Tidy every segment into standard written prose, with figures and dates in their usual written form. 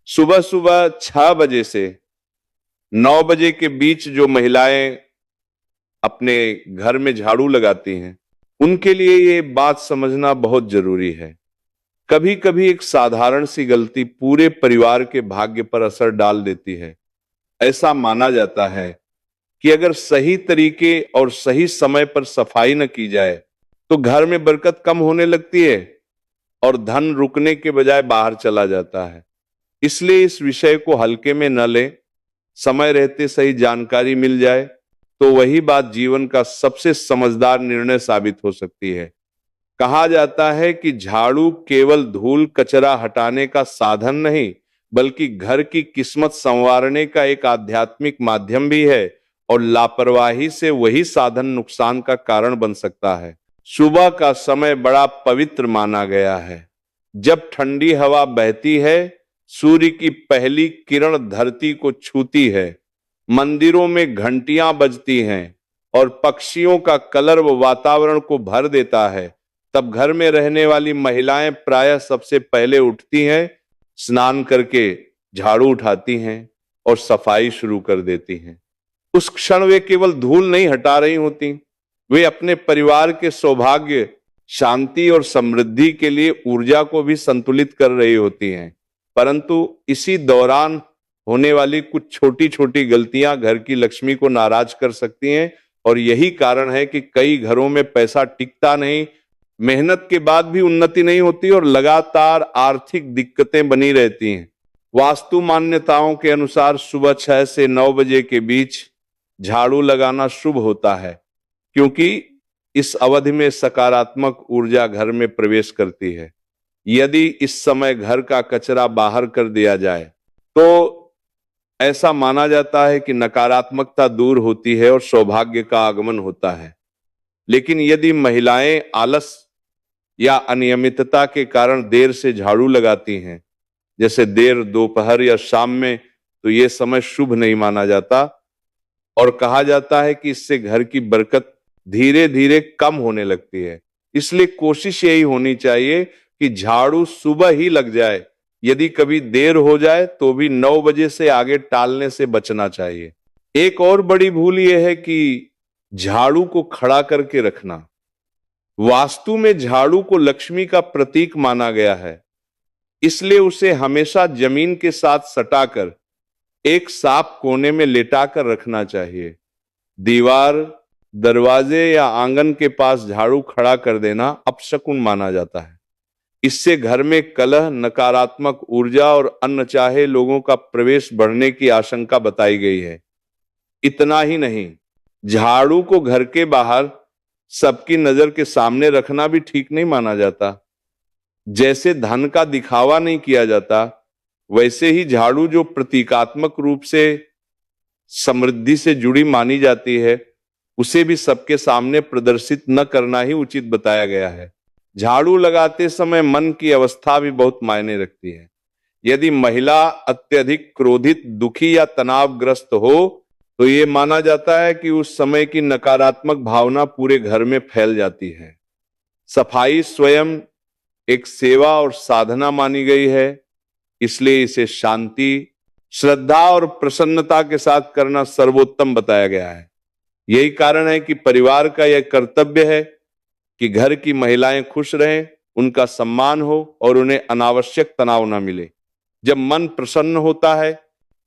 सुबह सुबह 6 बजे से 9 बजे के बीच जो महिलाएं अपने घर में झाड़ू लगाती हैं, उनके लिए ये बात समझना बहुत जरूरी है। कभी कभी एक साधारण सी गलती पूरे परिवार के भाग्य पर असर डाल देती है। ऐसा माना जाता है कि अगर सही तरीके और सही समय पर सफाई न की जाए तो घर में बरकत कम होने लगती है और धन रुकने के बजाय बाहर चला जाता है। इसलिए इस विषय को हल्के में न लें। समय रहते सही जानकारी मिल जाए तो वही बात जीवन का सबसे समझदार निर्णय साबित हो सकती है। कहा जाता है कि झाड़ू केवल धूल कचरा हटाने का साधन नहीं, बल्कि घर की किस्मत संवारने का एक आध्यात्मिक माध्यम भी है और लापरवाही से वही साधन नुकसान का कारण बन सकता है। सुबह का समय बड़ा पवित्र माना गया है। जब ठंडी हवा बहती है, सूर्य की पहली किरण धरती को छूती है, मंदिरों में घंटियां बजती हैं और पक्षियों का कलरव वातावरण को भर देता है, तब घर में रहने वाली महिलाएं प्रायः सबसे पहले उठती हैं, स्नान करके झाड़ू उठाती हैं और सफाई शुरू कर देती हैं। उस क्षण वे केवल धूल नहीं हटा रही होती, वे अपने परिवार के सौभाग्य, शांति और समृद्धि के लिए ऊर्जा को भी संतुलित कर रही होती हैं। परंतु इसी दौरान होने वाली कुछ छोटी छोटी गलतियां घर की लक्ष्मी को नाराज कर सकती हैं और यही कारण है कि कई घरों में पैसा टिकता नहीं, मेहनत के बाद भी उन्नति नहीं होती और लगातार आर्थिक दिक्कतें बनी रहती हैं। वास्तु मान्यताओं के अनुसार सुबह 6 से 9 बजे के बीच झाड़ू लगाना शुभ होता है, क्योंकि इस अवधि में सकारात्मक ऊर्जा घर में प्रवेश करती है। यदि इस समय घर का कचरा बाहर कर दिया जाए तो ऐसा माना जाता है कि नकारात्मकता दूर होती है और सौभाग्य का आगमन होता है। लेकिन यदि महिलाएं आलस या अनियमितता के कारण देर से झाड़ू लगाती हैं, जैसे देर दोपहर या शाम में, तो यह समय शुभ नहीं माना जाता और कहा जाता है कि इससे घर की बरकत धीरे धीरे कम होने लगती है। इसलिए कोशिश यही होनी चाहिए कि झाड़ू सुबह ही लग जाए। यदि कभी देर हो जाए तो भी 9 बजे से आगे टालने से बचना चाहिए। एक और बड़ी भूल यह है कि झाड़ू को खड़ा करके रखना। वास्तु में झाड़ू को लक्ष्मी का प्रतीक माना गया है, इसलिए उसे हमेशा जमीन के साथ सटाकर एक साफ कोने में लेटाकर रखना चाहिए। दीवार, दरवाजे या आंगन के पास झाड़ू खड़ा कर देना अपशकुन माना जाता है। इससे घर में कलह, नकारात्मक ऊर्जा और अनचाहे लोगों का प्रवेश बढ़ने की आशंका बताई गई है। इतना ही नहीं, झाड़ू को घर के बाहर सबकी नजर के सामने रखना भी ठीक नहीं माना जाता। जैसे धन का दिखावा नहीं किया जाता, वैसे ही झाड़ू जो प्रतीकात्मक रूप से समृद्धि से जुड़ी मानी जाती है, उसे भी सबके सामने प्रदर्शित न करना ही उचित बताया गया है। झाड़ू लगाते समय मन की अवस्था भी बहुत मायने रखती है। यदि महिला अत्यधिक क्रोधित, दुखी या तनावग्रस्त हो तो ये माना जाता है कि उस समय की नकारात्मक भावना पूरे घर में फैल जाती है। सफाई स्वयं एक सेवा और साधना मानी गई है, इसलिए इसे शांति, श्रद्धा और प्रसन्नता के साथ करना सर्वोत्तम बताया गया है। यही कारण है कि परिवार का यह कर्तव्य है कि घर की महिलाएं खुश रहें, उनका सम्मान हो और उन्हें अनावश्यक तनाव न मिले। जब मन प्रसन्न होता है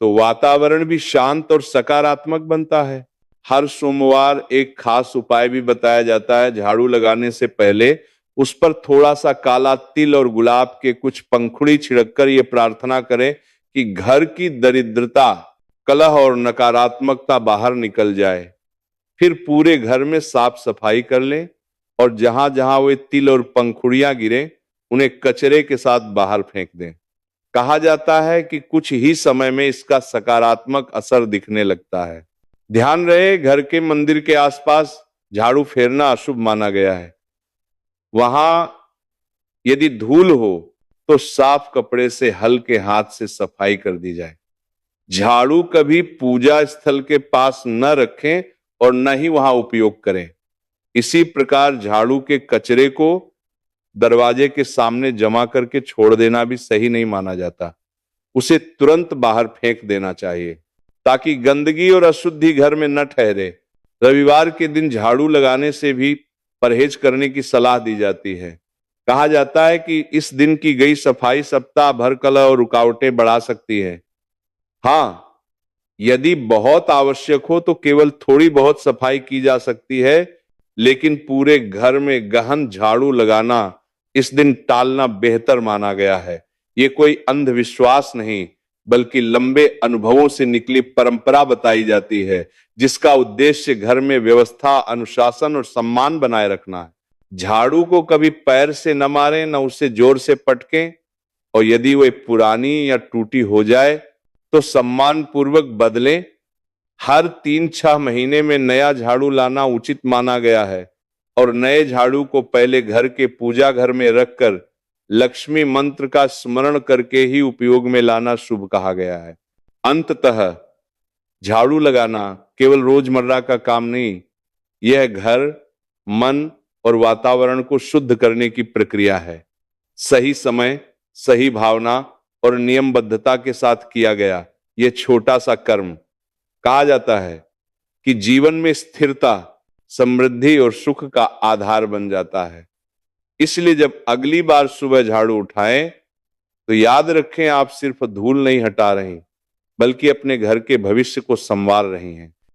तो वातावरण भी शांत और सकारात्मक बनता है। हर सोमवार एक खास उपाय भी बताया जाता है। झाड़ू लगाने से पहले उस पर थोड़ा सा काला तिल और गुलाब के कुछ पंखुड़ी छिड़ककर ये प्रार्थना करें कि घर की दरिद्रता, कलह और नकारात्मकता बाहर निकल जाए। फिर पूरे घर में साफ सफाई कर लें और जहां जहां वे तिल और पंखुड़ियां गिरे, उन्हें कचरे के साथ बाहर फेंक दें। कहा जाता है कि कुछ ही समय में इसका सकारात्मक असर दिखने लगता है। ध्यान रहे, घर के मंदिर के आसपास झाड़ू फेरना अशुभ माना गया है। वहां यदि धूल हो तो साफ कपड़े से हल्के हाथ से सफाई कर दी जाए। झाड़ू कभी पूजा स्थल के पास न रखें और न ही वहां उपयोग करें। इसी प्रकार झाड़ू के कचरे को दरवाजे के सामने जमा करके छोड़ देना भी सही नहीं माना जाता। उसे तुरंत बाहर फेंक देना चाहिए ताकि गंदगी और अशुद्धि घर में न ठहरे। रविवार के दिन झाड़ू लगाने से भी परहेज करने की सलाह दी जाती है। कहा जाता है कि इस दिन की गई सफाई सप्ताह भर कलह और रुकावटें बढ़ा सकती है। हाँ, यदि बहुत आवश्यक हो तो केवल थोड़ी बहुत सफाई की जा सकती है, लेकिन पूरे घर में गहन झाड़ू लगाना इस दिन टालना बेहतर माना गया है। ये कोई अंधविश्वास नहीं, बल्कि लंबे अनुभवों से निकली परंपरा बताई जाती है, जिसका उद्देश्य घर में व्यवस्था, अनुशासन और सम्मान बनाए रखना है। झाड़ू को कभी पैर से न मारें, न उसे जोर से पटकें, और यदि वह पुरानी या टूटी हो जाए तो सम्मान पूर्वक बदलें। हर 3-6 महीने में नया झाड़ू लाना उचित माना गया है और नए झाड़ू को पहले घर के पूजा घर में रखकर लक्ष्मी मंत्र का स्मरण करके ही उपयोग में लाना शुभ कहा गया है। अंततः झाड़ू लगाना केवल रोजमर्रा का काम नहीं, यह घर, मन और वातावरण को शुद्ध करने की प्रक्रिया है। सही समय, सही भावना और नियमबद्धता के साथ किया गया यह छोटा सा कर्म, कहा जाता है कि जीवन में स्थिरता, समृद्धि और सुख का आधार बन जाता है। इसलिए जब अगली बार सुबह झाड़ू उठाएं तो याद रखें, आप सिर्फ धूल नहीं हटा रहे, बल्कि अपने घर के भविष्य को संवार रही हैं।